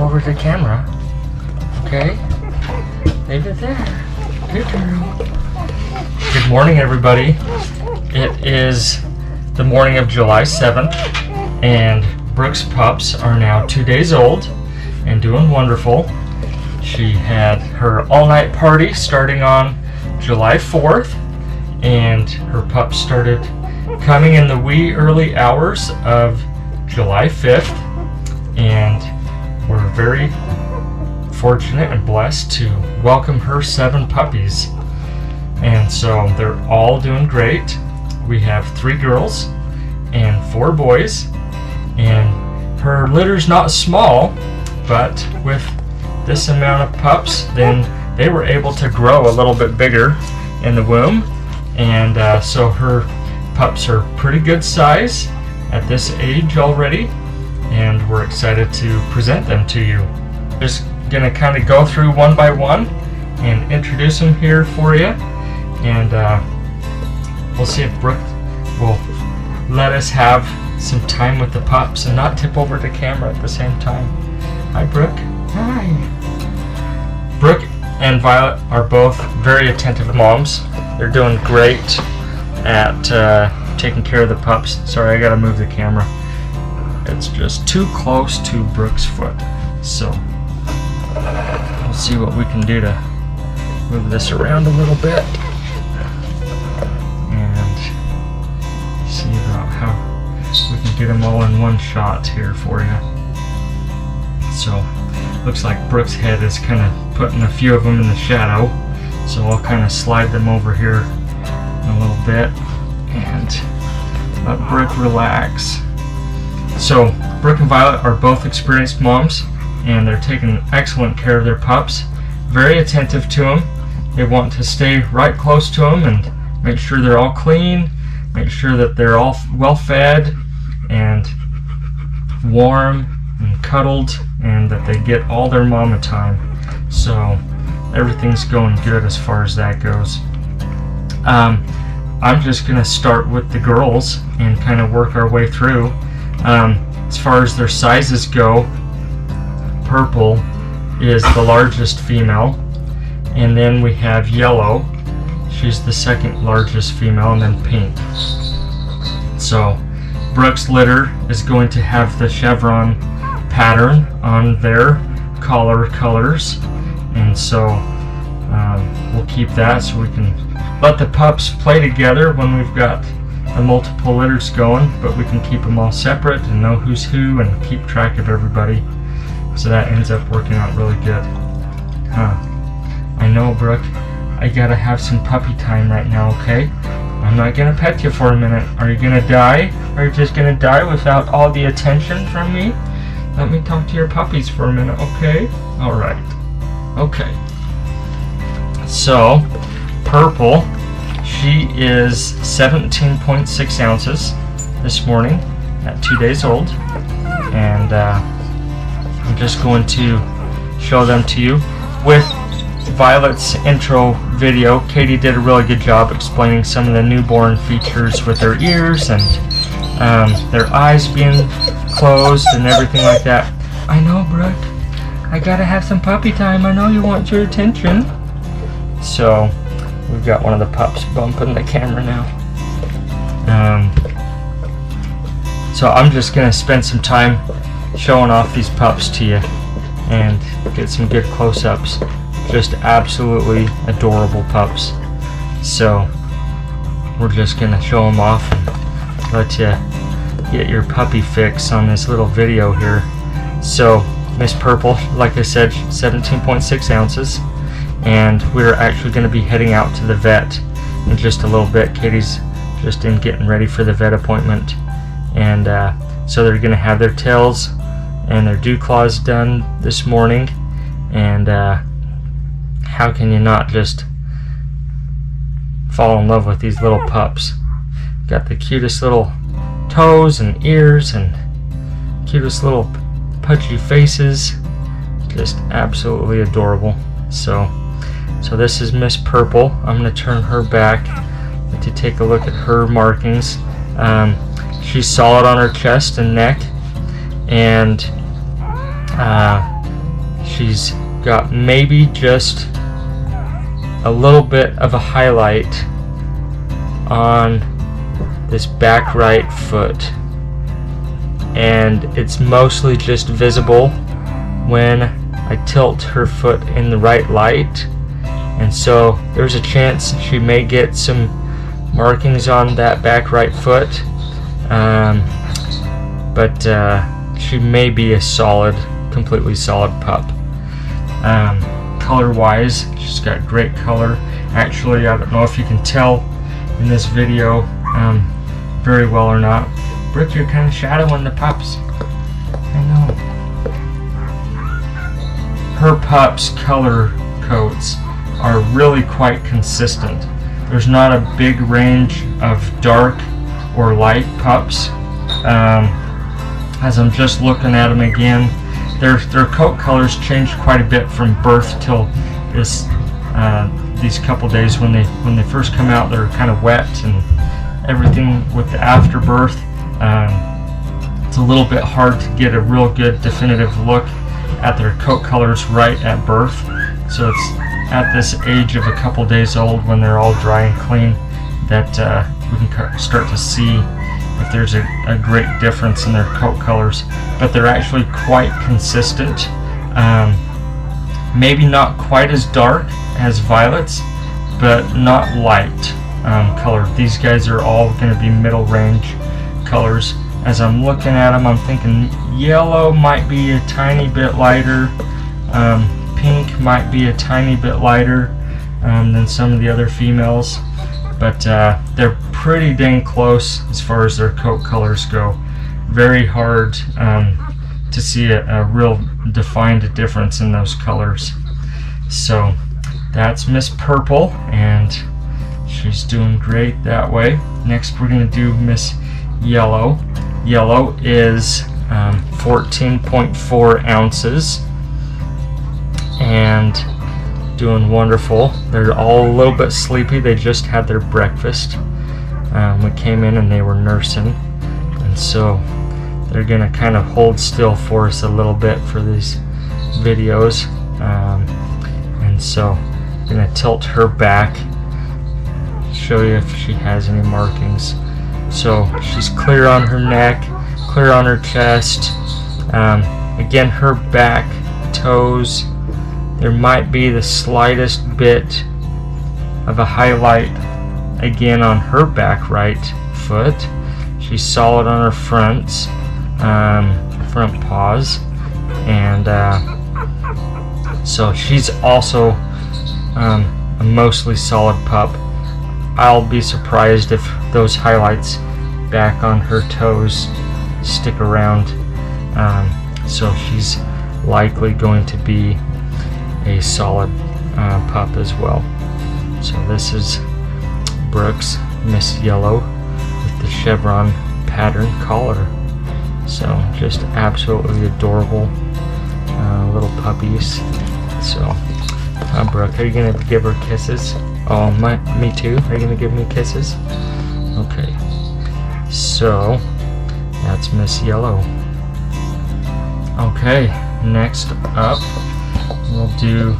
over the camera. Okay? Leave it there. Good girl. Good morning, everybody. It is the morning of July 7th, and Brooke's pups are now 2 days old and doing wonderful. She had her all-night party starting on July 4th, and her pups started coming in the wee early hours of July 5th, and we're very fortunate and blessed to welcome her 7 puppies. And so they're all doing great. We have 3 girls and 4 boys, and her litter's not small, but with this amount of pups, then they were able to grow a little bit bigger in the womb, and so her pups are pretty good size at this age already, and we're excited to present them to you. Just gonna kind of go through one by one and introduce them here for you, and we'll see if Brooke will let us have some time with the pups and not tip over the camera at the same time. Hi, Brooke. Hi. Brooke and Violet are both very attentive moms. They're doing great at taking care of the pups. Sorry, I gotta move the camera. It's just too close to Brooke's foot. So we'll see what we can do to move this around a little bit and see about how we can get them all in one shot here for you. So looks like Brooke's head is kind of putting a few of them in the shadow, so I'll kind of slide them over here in a little bit and let Brooke relax. So Brooke and Violet are both experienced moms, and they're taking excellent care of their pups, very attentive to them. They want to stay right close to them and make sure they're all clean, make sure that they're all well fed and warm and cuddled, and that they get all their mama time. So everything's going good as far as that goes. I'm just gonna start with the girls and kind of work our way through. As far as their sizes go, Purple is the largest female, and then we have Yellow. She's the second largest female, and then Pink. So Brooke's litter is going to have the chevron pattern on their collar colors, and so we'll keep that so we can let the pups play together when we've got the multiple litters going, but we can keep them all separate and know who's who and keep track of everybody. So that ends up working out really good. I know, Brooke, I gotta have some puppy time right now, okay? I'm not gonna pet you for a minute. Are you gonna die? Are you just gonna die without all the attention from me? Let me talk to your puppies for a minute, okay? Alright. Okay. So, Purple, she is 17.6 ounces this morning at 2 days old, and I'm just going to show them to you. With Violet's intro video, Katie did a really good job explaining some of the newborn features with their ears and their eyes being closed and everything like that. I know, Brooke, I gotta have some puppy time. I know you want your attention. So we've got one of the pups bumping the camera now. So I'm just gonna spend some time showing off these pups to you and get some good close-ups. Just absolutely adorable pups. So we're just gonna show them off and let you get your puppy fix on this little video here. So Miss Purple, like I said, 17.6 ounces, and we're actually going to be heading out to the vet in just a little bit. Katie's just in getting ready for the vet appointment, and so they're going to have their tails and their dew claws done this morning, and how can you not just fall in love with these little pups? Got the cutest little toes and ears and cutest little pudgy faces, just absolutely adorable. So this is Miss Purple. I'm going to turn her back to take a look at her markings. She's solid on her chest and neck, and she's got maybe just a little bit of a highlight on this back right foot, and it's mostly just visible when I tilt her foot in the right light, and so there's a chance she may get some markings on that back right foot, but she may be a completely solid pup. Color wise, she's got great color. Actually, I don't know if you can tell in this video very well or not. Brooke, you're kind of shadowing the pups. I know. Her pups' color codes are really quite consistent. There's not a big range of dark or light pups. As I'm just looking at them again, their coat colors changed quite a bit from birth till these couple days. When they first come out, they're kind of wet and everything. With the afterbirth, it's a little bit hard to get a real good definitive look at their coat colors right at birth. So it's at this age of a couple days old, when they're all dry and clean, that we can start to see if there's a great difference in their coat colors. But they're actually quite consistent. Maybe not quite as dark as Violet's, but not light color. These guys are all going to be middle range colors. As I'm looking at them, I'm thinking yellow might be a tiny bit lighter, pink might be a tiny bit lighter than some of the other females, but they're pretty dang close as far as their coat colors go. Very hard to see a real defined difference in those colors. So that's Miss Purple, and she's doing great that way. Next we're going to do Miss Yellow. Yellow is 14.4 ounces and doing wonderful. They're all a little bit sleepy. They just had their breakfast. We came in and they were nursing, and so they're gonna kind of hold still for us a little bit for these videos, and so I'm gonna tilt her back, show you if she has any markings. So she's clear on her neck, clear on her chest. Again, her back toes, there might be the slightest bit of a highlight again on her back right foot. She's solid on her front paws, and so she's also a mostly solid pup. I'll be surprised if those highlights back on her toes stick around. So she's likely going to be a solid pup as well. So this is Brooks, Miss Yellow, with the chevron pattern collar. So just absolutely adorable little puppies. So Brooke, are you gonna give her kisses? Oh, me too. Are you gonna give me kisses? Okay. So that's Miss Yellow. Okay, next up we'll do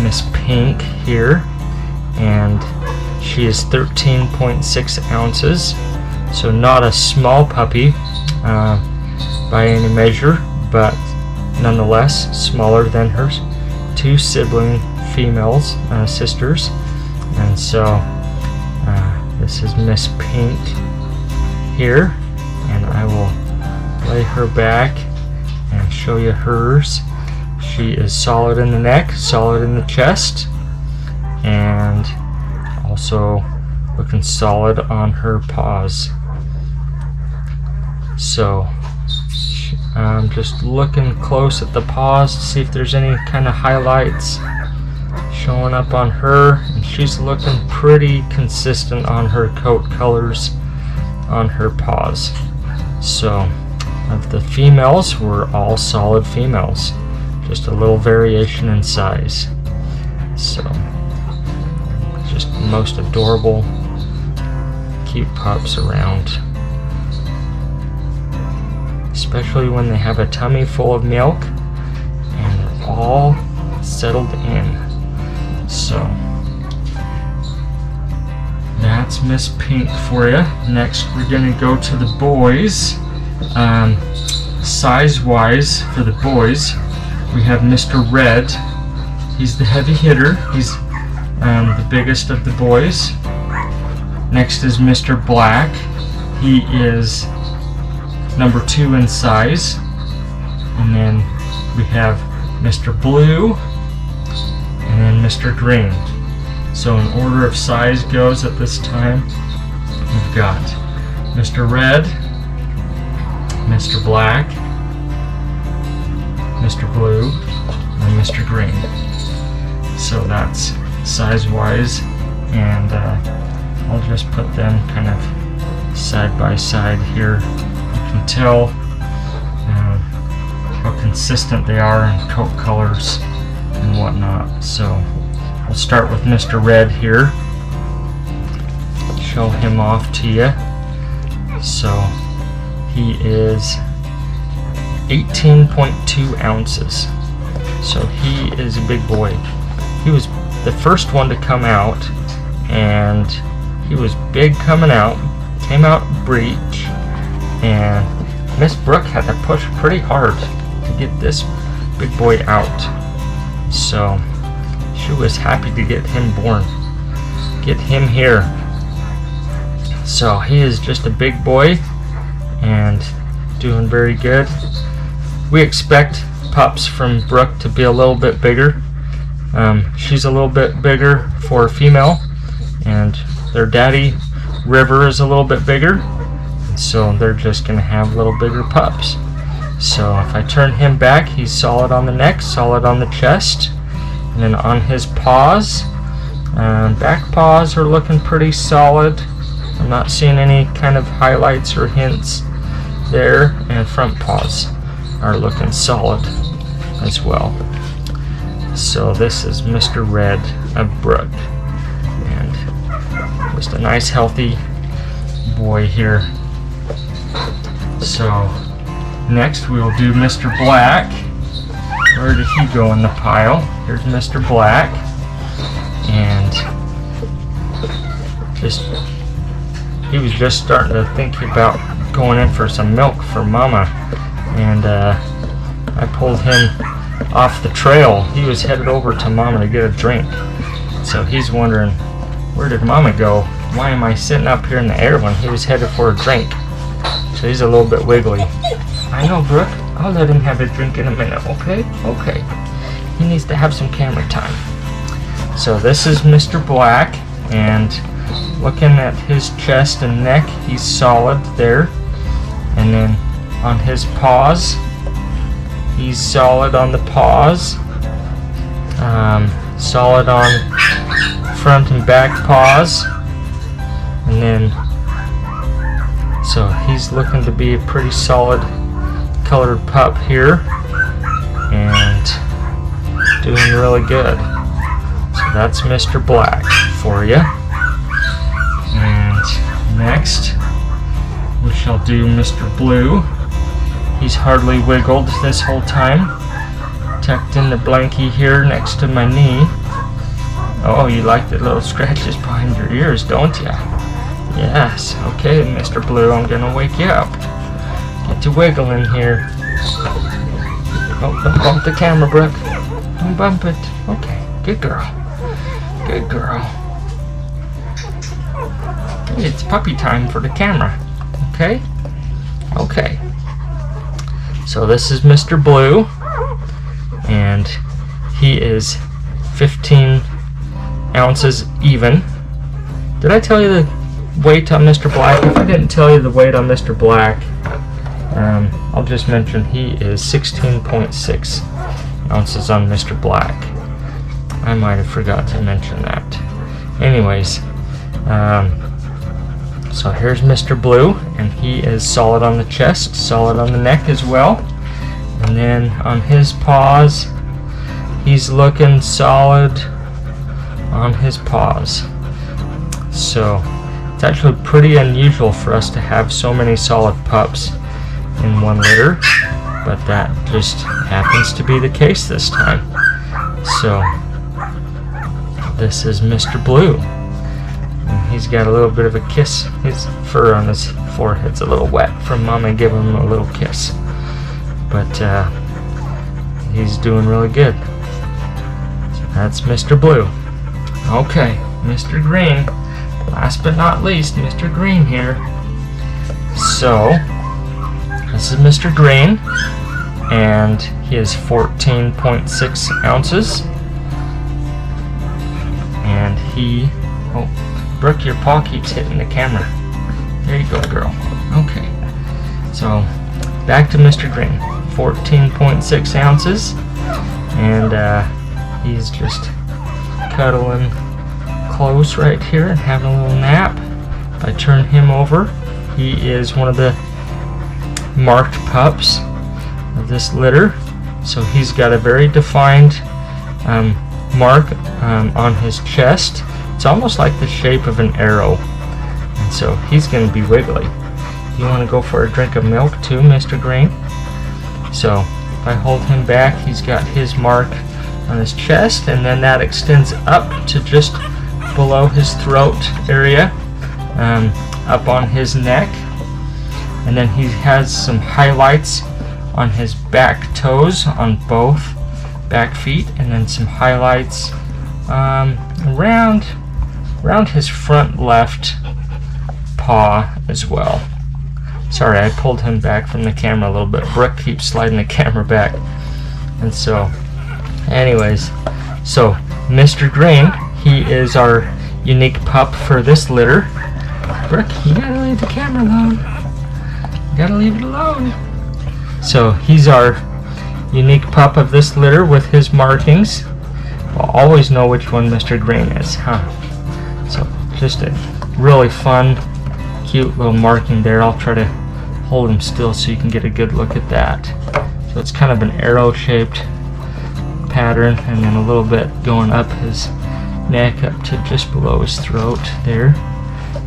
Miss Pink here, and she is 13.6 ounces, so not a small puppy by any measure, but nonetheless smaller than her two sibling females, sisters. And so this is Miss Pink here, and I will lay her back and show you hers. She is solid in the neck, solid in the chest, and also looking solid on her paws. So I'm just looking close at the paws to see if there's any kind of highlights showing up on her, and she's looking pretty consistent on her coat colors on her paws. So of the females, we're all solid females, just a little variation in size. So just most adorable, cute pups around, especially when they have a tummy full of milk and all settled in. So that's Miss Pink for you. Next, we're gonna go to the boys. Size-wise, for the boys, we have Mr. Red. He's the heavy hitter. He's the biggest of the boys. Next is Mr. Black. He is number 2 in size. And then we have Mr. Blue and then Mr. Green. So in order of size goes at this time, we've got Mr. Red, Mr. Black, Mr. Blue, and Mr. Green. So that's size-wise, and I'll just put them kind of side by side here. You can tell how consistent they are in coat colors and whatnot. So we'll start with Mr. Red here. Show him off to you. So he is 18.2 ounces. So he is a big boy. He was the first one to come out, and he was big coming out. Came out breech, and Miss Brooke had to push pretty hard to get this big boy out. So she was happy to get him born, get him here. So he is just a big boy and doing very good. We expect pups from Brooke to be a little bit bigger. She's a little bit bigger for a female, and their daddy River is a little bit bigger, so they're just gonna have little bigger pups. So if I turn him back, he's solid on the neck, solid on the chest, and then on his paws, back paws are looking pretty solid. I'm not seeing any kind of highlights or hints there, and front paws are looking solid as well. So this is Mr. Red of Brooke, and just a nice healthy boy here. So next we will do Mr. Black. Where did he go in the pile? Here's Mr. Black, and he was just starting to think about going in for some milk for Mama, and I pulled him off the trail. He was headed over to Mama to get a drink. So he's wondering, where did Mama go? Why am I sitting up here in the air when he was headed for a drink? So he's a little bit wiggly. I know, Brooke. I'll let him have a drink in a minute, okay? Okay. He needs to have some camera time. So this is Mr. Black, and looking at his chest and neck, he's solid there. And then on his paws, he's solid on the paws. Solid on front and back paws. And then, so he's looking to be a pretty solid colored pup here, and doing really good. So that's Mr. Black for you. And next we shall do Mr. Blue. He's hardly wiggled this whole time. Tucked in the blankie here next to my knee. Oh, you like the little scratches behind your ears, don't you? Yes. Okay, Mr. Blue, I'm gonna wake you up. Get to wiggling here. Oh, don't bump the camera, Brooke. Don't bump it. Okay, good girl. Good girl. It's puppy time for the camera. Okay? Okay. So this is Mr. Blue, and he is 15 ounces even. Did I tell you the weight on Mr. Black? If I didn't tell you the weight on Mr. Black, I'll just mention he is 16.6 ounces on Mr. Black. I might have forgot to mention that. Anyways, so here's Mr. Blue, and he is solid on the chest, solid on the neck as well. And then on his paws, he's looking solid on his paws. So it's actually pretty unusual for us to have so many solid pups in one litter, but that just happens to be the case this time. So this is Mr. Blue. And he's got a little bit of a kiss. His fur on his forehead's a little wet from Mama giving him a little kiss. But he's doing really good. That's Mr. Blue. Okay, Mr. Green. Last but not least, Mr. Green here. So, this is Mr. Green, and he is 14.6 ounces. And he, oh, Brooke, your paw keeps hitting the camera. There you go, girl. Okay, so back to Mr. Green, 14.6 ounces, and he's just cuddling close right here and having a little nap. If I turn him over, he is one of the marked pups of this litter. So he's got a very defined mark on his chest. It's almost like the shape of an arrow. And so he's going to be wiggly. You want to go for a drink of milk too, Mr. Green? So if I hold him back, he's got his mark on his chest, and then that extends up to just below his throat area, up on his neck, and then he has some highlights on his back toes on both back feet, and then some highlights around his front left paw as well. Sorry, I pulled him back from the camera a little bit. Brooke keeps sliding the camera back, and so anyways, so Mr. Green, he is our unique pup for this litter. Brooke, you gotta leave the camera alone. You gotta leave it alone. So he's our unique pup of this litter with his markings. We'll always know which one Mr. Green is, huh? So just a really fun, cute little marking there. I'll try to hold him still so you can get a good look at that. So it's kind of an arrow-shaped pattern, and then a little bit going up his neck up to just below his throat there.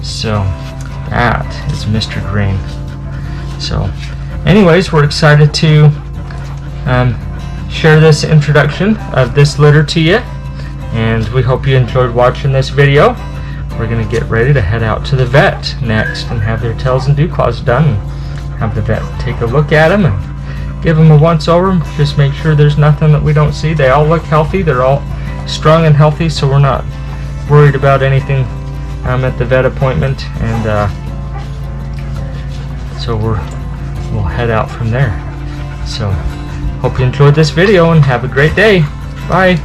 So that is Mr. Green. So anyways, we're excited to share this introduction of this litter to you, and we hope you enjoyed watching this video. We're going to get ready to head out to the vet next and have their tails and dew claws done, and have the vet take a look at them and give them a once over. Just make sure there's nothing that we don't see. They all look healthy. They're all strong and healthy, so we're not worried about anything at the vet appointment, and so we'll head out from there. So hope you enjoyed this video and have a great day. Bye.